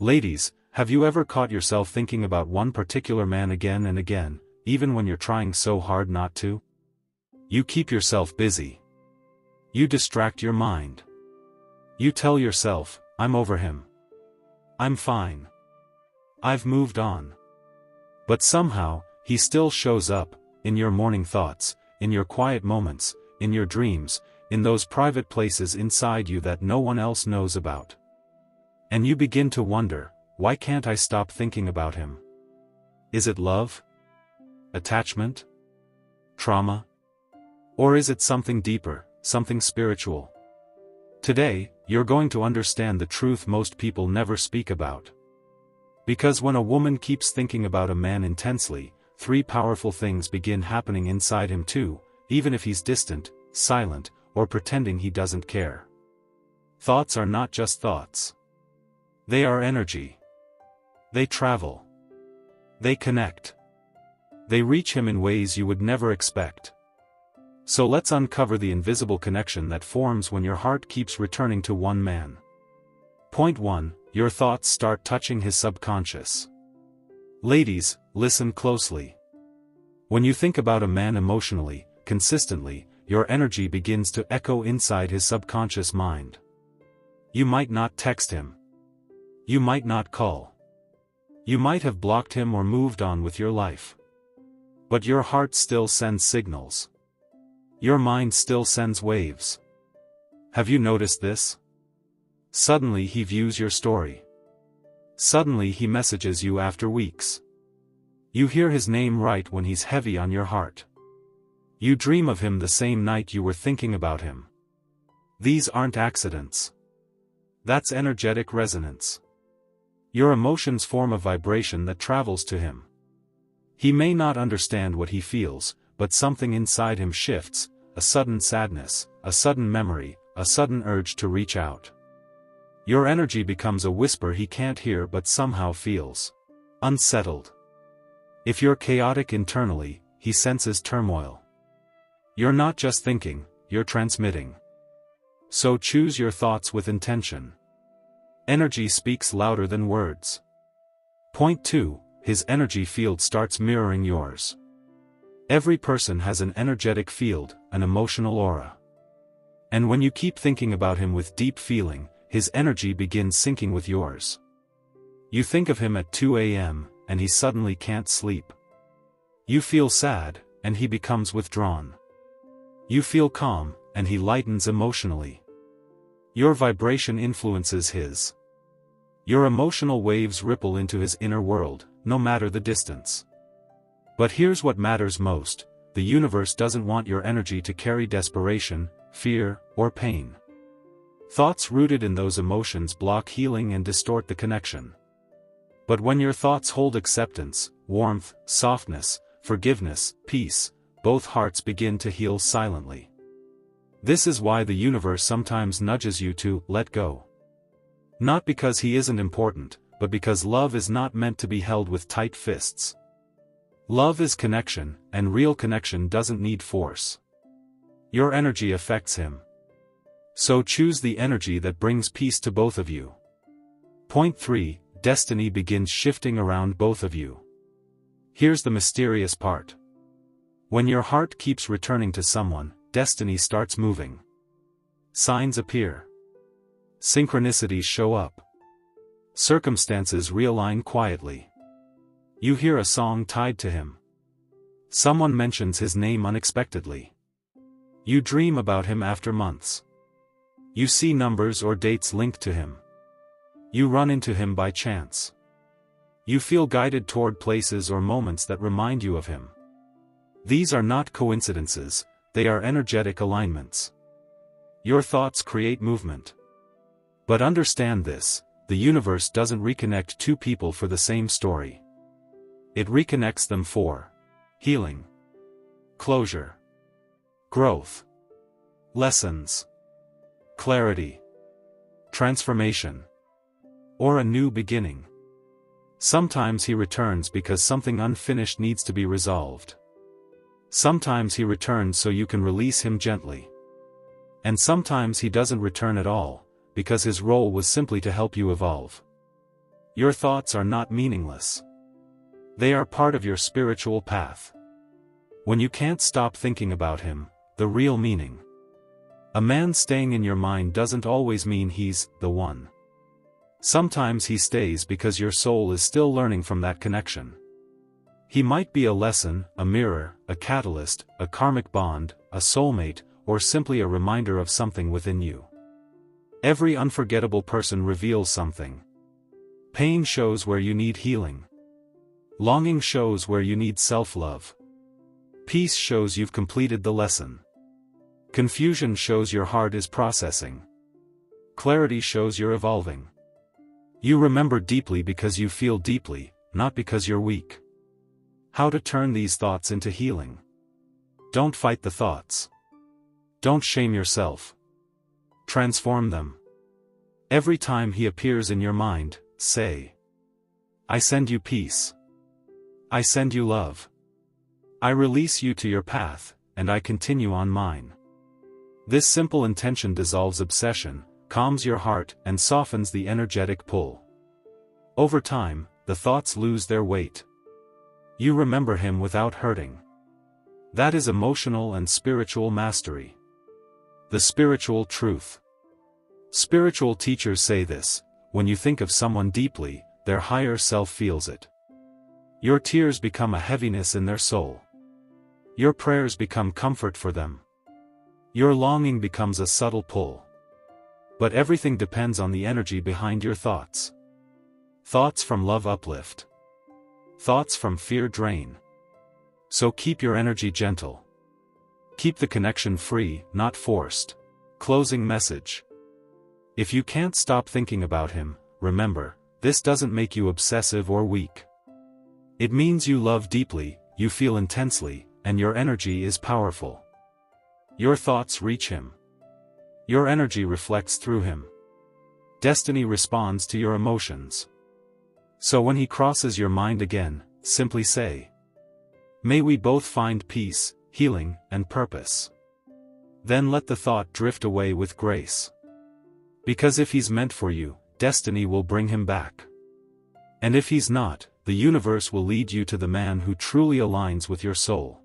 Ladies, have you ever caught yourself thinking about one particular man again and again, even when you're trying so hard not to? You keep yourself busy. You distract your mind. You tell yourself, I'm over him. I'm fine. I've moved on. But somehow, he still shows up, in your morning thoughts, in your quiet moments, in your dreams, in those private places inside you that no one else knows about. And you begin to wonder, why can't I stop thinking about him? Is it love? Attachment? Trauma? Or is it something deeper, something spiritual? Today, you're going to understand the truth most people never speak about. Because when a woman keeps thinking about a man intensely, three powerful things begin happening inside him too, even if he's distant, silent, or pretending he doesn't care. Thoughts are not just thoughts. They are energy. They travel. They connect. They reach him in ways you would never expect. So let's uncover the invisible connection that forms when your heart keeps returning to one man. Point 1. Your thoughts start touching his subconscious. Ladies, listen closely. When you think about a man emotionally, consistently, your energy begins to echo inside his subconscious mind. You might not text him. You might not call. You might have blocked him or moved on with your life. But your heart still sends signals. Your mind still sends waves. Have you noticed this? Suddenly he views your story. Suddenly he messages you after weeks. You hear his name right when he's heavy on your heart. You dream of him the same night you were thinking about him. These aren't accidents. That's energetic resonance. Your emotions form a vibration that travels to him. He may not understand what he feels, but something inside him shifts, a sudden sadness, a sudden memory, a sudden urge to reach out. Your energy becomes a whisper he can't hear but somehow feels. Unsettled. If you're chaotic internally, he senses turmoil. You're not just thinking, you're transmitting. So choose your thoughts with intention. Energy speaks louder than words. Point 2. His energy field starts mirroring yours. Every person has an energetic field, an emotional aura. And when you keep thinking about him with deep feeling, his energy begins syncing with yours. You think of him at 2 a.m., and he suddenly can't sleep. You feel sad, and he becomes withdrawn. You feel calm, and he lightens emotionally. Your vibration influences his. Your emotional waves ripple into his inner world, no matter the distance. But here's what matters most: the universe doesn't want your energy to carry desperation, fear, or pain. Thoughts rooted in those emotions block healing and distort the connection. But when your thoughts hold acceptance, warmth, softness, forgiveness, peace, both hearts begin to heal silently. This is why the universe sometimes nudges you to let go. Not because he isn't important, but because love is not meant to be held with tight fists. Love is connection, and real connection doesn't need force. Your energy affects him. So choose the energy that brings peace to both of you. Point 3. Destiny begins shifting around both of you. Here's the mysterious part. When your heart keeps returning to someone, destiny starts moving. Signs appear. Synchronicities show up. Circumstances realign quietly. You hear a song tied to him. Someone mentions his name unexpectedly. You dream about him after months. You see numbers or dates linked to him. You run into him by chance. You feel guided toward places or moments that remind you of him. These are not coincidences, they are energetic alignments. Your thoughts create movement. But understand this: the universe doesn't reconnect two people for the same story. It reconnects them for healing, closure, growth, lessons, clarity, transformation, or a new beginning. Sometimes he returns because something unfinished needs to be resolved. Sometimes he returns so you can release him gently. And sometimes he doesn't return at all, because his role was simply to help you evolve. Your thoughts are not meaningless. They are part of your spiritual path. When you can't stop thinking about him, the real meaning. A man staying in your mind doesn't always mean he's the one. Sometimes he stays because your soul is still learning from that connection. He might be a lesson, a mirror, a catalyst, a karmic bond, a soulmate, or simply a reminder of something within you. Every unforgettable person reveals something. Pain shows where you need healing. Longing shows where you need self-love. Peace shows you've completed the lesson. Confusion shows your heart is processing. Clarity shows you're evolving. You remember deeply because you feel deeply, not because you're weak. How to turn these thoughts into healing. Don't fight the thoughts. Don't shame yourself. Transform them. Every time he appears in your mind, say, I send you peace. I send you love. I release you to your path, and I continue on mine. This simple intention dissolves obsession, calms your heart, and softens the energetic pull. Over time, the thoughts lose their weight. You remember him without hurting. That is emotional and spiritual mastery. The spiritual truth. Spiritual teachers say this: when you think of someone deeply, their higher self feels it. Your tears become a heaviness in their soul. Your prayers become comfort for them. Your longing becomes a subtle pull. But everything depends on the energy behind your thoughts. Thoughts from love uplift. Thoughts from fear drain. So keep your energy gentle. Keep the connection free, not forced. Closing message. If you can't stop thinking about him, remember, this doesn't make you obsessive or weak. It means you love deeply, you feel intensely, and your energy is powerful. Your thoughts reach him. Your energy reflects through him. Destiny responds to your emotions. So when he crosses your mind again, simply say, may we both find peace, healing, and purpose. Then let the thought drift away with grace. Because if he's meant for you, destiny will bring him back. And if he's not, the universe will lead you to the man who truly aligns with your soul.